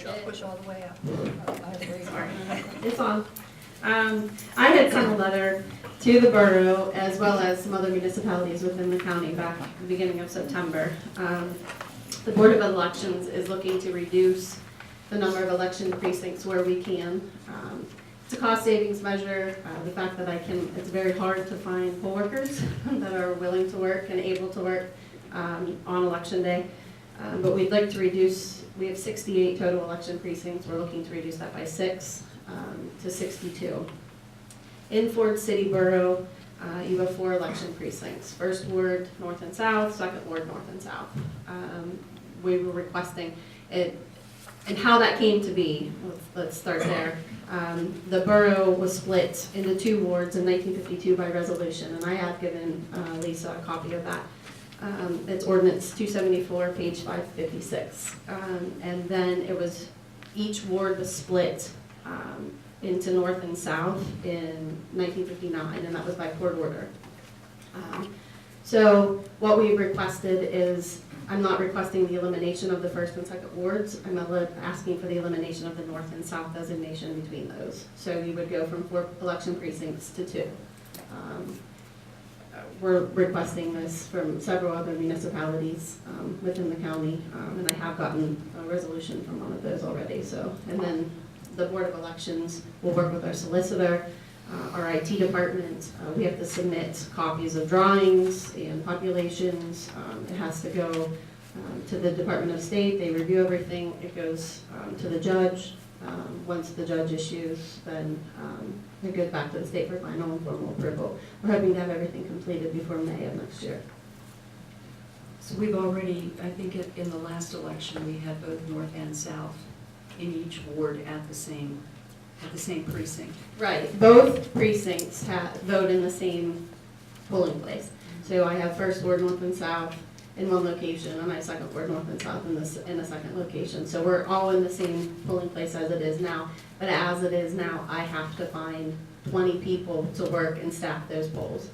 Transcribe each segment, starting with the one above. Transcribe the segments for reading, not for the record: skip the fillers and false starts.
push up. Push all the way up. I agree. Sorry. It's on. I had sent a letter to the borough as well as some other municipalities within the county back at the beginning of September. The Board of Elections is looking to reduce the number of election precincts where we can. It's a cost savings measure. The fact that it's very hard to find poll workers that are willing to work and able to work on election day. But we'd like to reduce, we have 68 total election precincts. We're looking to reduce that by 6 to 62. In Ford City Borough, you have 4 election precincts. First Ward, North and South, Second Ward, North and South. We were requesting it, and how that came to be, let's start there. The borough was split into 2 wards in 1952 by resolution, and I have given Lisa a copy of that. It's ordinance 274, page 556. And then each ward was split into north and south in 1959, and that was by court order. So what we requested is, I'm not requesting the elimination of the first and second wards. I'm asking for the elimination of the north and south designation between those. So you would go from 4 election precincts to 2. We're requesting this from several other municipalities within the county, and I have gotten a resolution from one of those already. So, and then the Board of Elections will work with our solicitor, our IT department. We have to submit copies of drawings and populations. It has to go to the Department of State. They review everything. It goes to the judge. Once the judge issues, then it goes back to the state for final and formal approval. We're hoping to have everything completed before May of next year. So we've already, I think in the last election, we had both north and south in each ward at the same precinct. Right, both precincts vote in the same polling place. So I have first ward north and south in one location, and I have second ward north and south in a second location. So we're all in the same polling place as it is now. But as it is now, I have to find 20 people to work and staff those polls.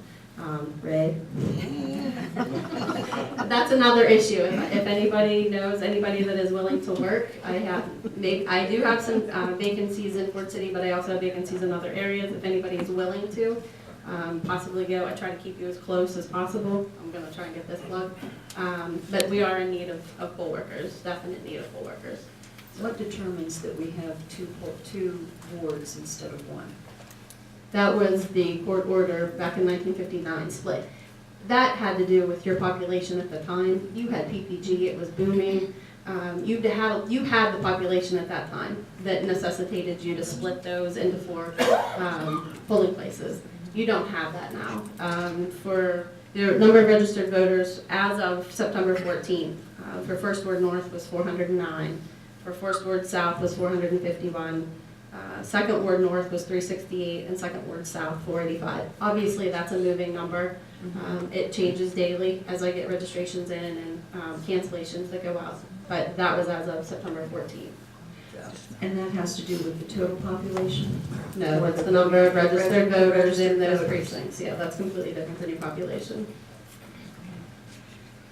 Ray? That's another issue. If anybody knows anybody that is willing to work, I do have some vacancies in Fort City, but I also have vacancies in other areas. If anybody is willing to possibly go, I try to keep you as close as possible. I'm going to try and get this plug. But we are in need of poll workers, definite need of poll workers. What determines that we have two wards instead of 1? That was the court order back in 1959 split. That had to do with your population at the time. You had PPG, it was booming. You had the population at that time that necessitated you to split those into 4 polling places. You don't have that now. For the number of registered voters as of September 14th, for First Ward North was 409. For First Ward South was 451. Second Ward North was 368, and Second Ward South 485. Obviously, that's a moving number. It changes daily as I get registrations in and cancellations that go out. But that was as of September 14th. And that has to do with the total population? No, it's the number of registered voters in those precincts. Yeah, that's completely different than your population.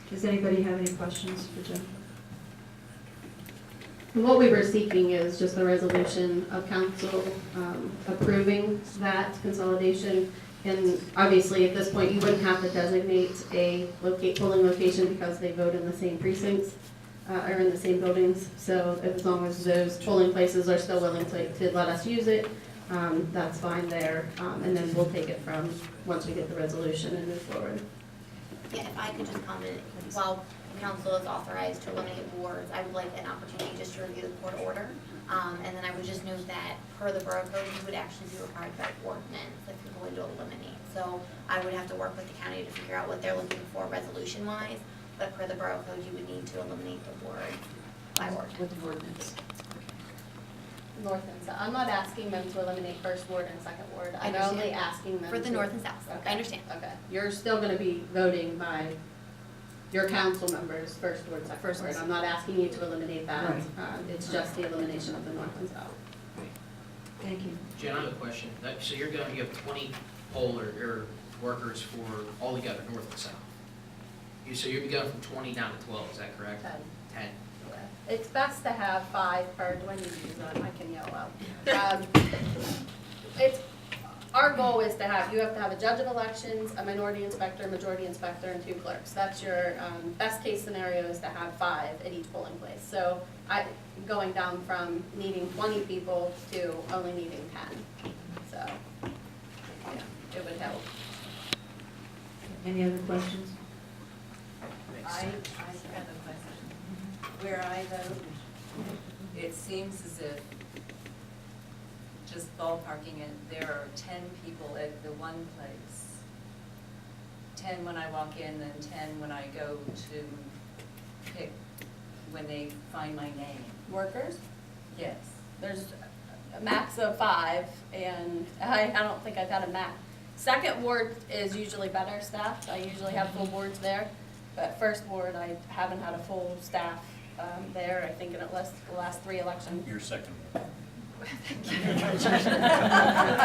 Does anybody have any questions for Jim? And what we were seeking is just a resolution of council approving that consolidation. And obviously, at this point, you wouldn't have to designate a polling location because they vote in the same precincts or in the same buildings. So as long as those polling places are still willing to let us use it, that's fine there. And then we'll take it from once we get the resolution and move forward. Yeah, if I could just comment, while council is authorized to eliminate wards, I would like an opportunity just to review the court order. And then I would just note that per the borough code, you would actually be required by ordinance if you're going to eliminate. So I would have to work with the county to figure out what they're looking for resolution-wise, but per the borough code, you would need to eliminate the ward by ordinance. With the ordinance. North and south. I'm not asking them to eliminate first ward and second ward. I I'm understand. only asking them For the north and south, Okay. I understand. Okay. You're still going to be voting by your council members, first ward, second First ward. and I'm not asking you to eliminate that. Right. It's just the elimination of the north and south. Thank you. Jen, I have a question. So you have 20 poll or workers for all together, north and south. So you'll be going from 20 down to 12, is that correct? 10. with. It's best to have 5 per, do I need to use that? I can yell out. It's, our goal is to have, you have to have a judge of elections, a minority inspector, majority inspector, and 2 clerks. That's your, best case scenario is to have 5 at each polling place. So going down from needing 20 people to only needing 10. So, yeah, it would help. Any other questions? I have a question. Where I vote, it seems as if, just ballparking it, there are 10 people at the one place. 10 when I walk in, then 10 when I go to pick, when they find my name. Workers? Yes. There's a max of 5, and I don't think I've had a max. Second ward is usually better staffed. I usually have full boards there. But first ward, I haven't had a full staff there, I think in the last 3 elections. Your second one.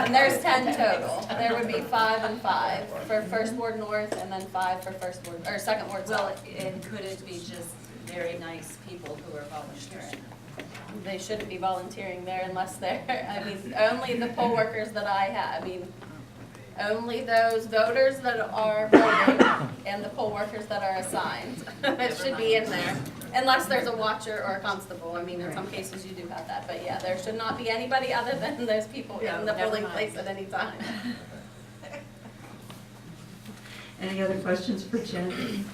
And there's 10 total. There would be 5 and 5 for first ward north, and then 5 for first ward, or second ward Well, south. and could it be just very nice people who are volunteering? They shouldn't be volunteering there unless they're, I mean, only the poll workers that I have, I mean, only those voters that are voting and the poll workers that are assigned. It should be in there, unless there's a watcher or a constable. I mean, in some cases you do have that, but yeah, there should not be anybody other than those people in the polling place at any time. Any other questions for Jen?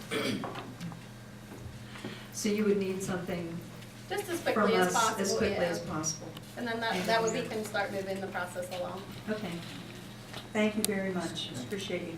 So you would need something Just as from quickly as us possible, as quickly yeah. as possible. And then that would be, can start moving the process along. Okay. Thank you very much. Appreciate you.